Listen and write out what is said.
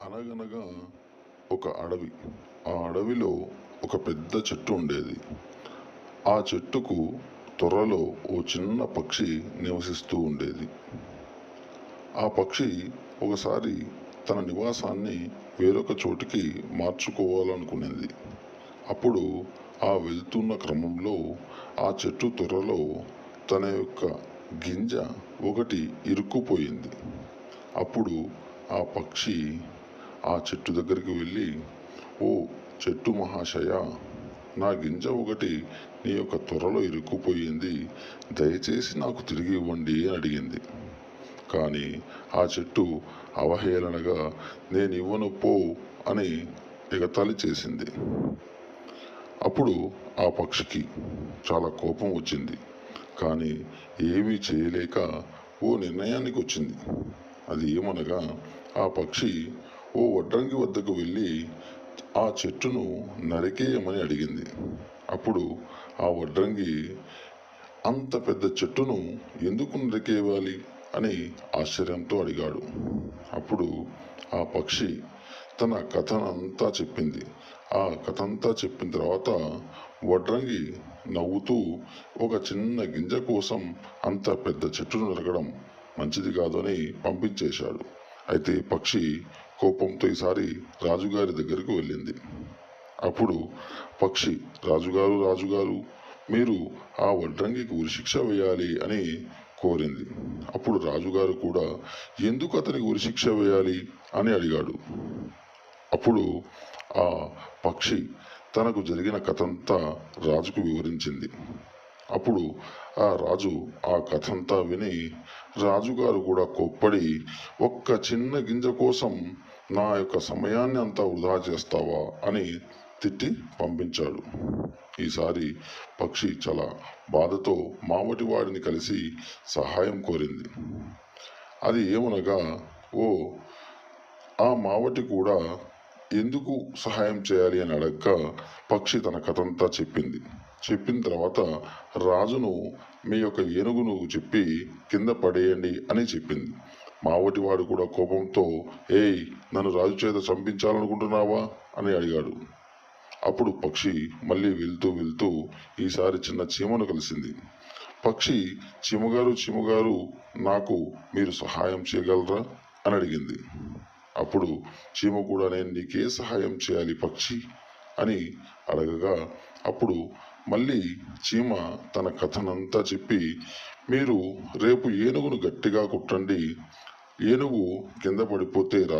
అనగనగా ఒక అడవి. ఆ అడవిలో ఒక పెద్ద చెట్టు ఉండేది. ఆ చెట్టుకు త్వరలో ఓ చిన్న పక్షి నివసిస్తూ ఉండేది. ఆ పక్షి ఒకసారి తన నివాసాన్ని వేరొక చోటికి మార్చుకోవాలనుకునేది. అప్పుడు ఆ వెళ్తున్న క్రమంలో ఆ చెట్టు త్వరలో తన యొక్క గింజ ఒకటి ఇరుక్కుపోయింది. అప్పుడు ఆ పక్షి ఆ చెట్టు దగ్గరికి వెళ్ళి, "ఓ చెట్టు మహాశయ, నా గింజ ఒకటి నీ యొక్క త్వరలో ఇరుక్కుపోయింది, దయచేసి నాకు తిరిగి ఇవ్వండి" అని అడిగింది. కానీ ఆ చెట్టు అవహేళనగా, "నేను ఇవ్వను పో" అని ఎగతాళి చేసింది. అప్పుడు ఆ పక్షికి చాలా కోపం వచ్చింది. కానీ ఏమీ చేయలేక ఓ నిర్ణయానికి వచ్చింది. అది ఏమనగా, ఆ పక్షి ఓ వడ్రంగి వద్దకు వెళ్ళి ఆ చెట్టును నరికేయమని అడిగింది. అప్పుడు ఆ వడ్రంగి, "అంత పెద్ద చెట్టును ఎందుకు నరికేయాలి" అని ఆశ్చర్యంతో అడిగాడు. అప్పుడు ఆ పక్షి తన కథనంతా చెప్పింది. ఆ కథంతా చెప్పిన తర్వాత వడ్రంగి నవ్వుతూ, ఒక చిన్న గింజ కోసం అంత పెద్ద చెట్టును నరకడం మంచిది కాదని పంపించేశాడు. అయితే పక్షి కోపంతో ఈసారి రాజుగారి దగ్గరకు వెళ్ళింది. అప్పుడు పక్షి, "రాజుగారు, రాజుగారు, మీరు ఆ వడ్రంగికి ఉరిశిక్ష వేయాలి" అని కోరింది. అప్పుడు రాజుగారు కూడా, "ఎందుకు అతనికి ఉరిశిక్ష వేయాలి" అని అడిగాడు. అప్పుడు ఆ పక్షి తనకు జరిగిన కథంతా రాజుకు వివరించింది. అప్పుడు ఆ రాజు ఆ కథంతా విని, రాజుగారు కూడా కోప్పడి, "ఒక్క చిన్న గింజ కోసం నా యొక్క సమయాన్ని అంతా వృధా చేస్తావా" అని తిట్టి పంపించాడు. ఈసారి పక్షి చాలా బాధతో మావటి వాడిని కలిసి సహాయం కోరింది. అది ఏమనగా, "ఓ, ఆ మావటి కూడా ఎందుకు సహాయం చేయాలి" అని అడగగా పక్షి తన కథంతా చెప్పింది. చెప్పిన తర్వాత రాజును, "మీ యొక్క ఏనుగును చెప్పి కింద పడేయండి" అని చెప్పింది. మావటి వాడు కూడా కోపంతో, "ఏయ్, నన్ను రాజు చేత చంపించాలనుకుంటున్నావా" అని అడిగాడు. అప్పుడు పక్షి మళ్ళీ వెళ్తూ వెళ్తూ ఈసారి చిన్న చీమను కలిసింది. పక్షి, "చీమగారు, చీమగారు, నాకు మీరు సహాయం చేయగలరా" అని అడిగింది. అప్పుడు చీమ కూడా, "నేను నీకే సహాయం చేయాలి పక్షి" అని అడగగా అప్పుడు మళ్ళీ చీమ తన కథనంతా చెప్పి, "మీరు రేపు ఏనుగును గట్టిగా కొట్టండి, ఏనుగు కింద పడిపోతే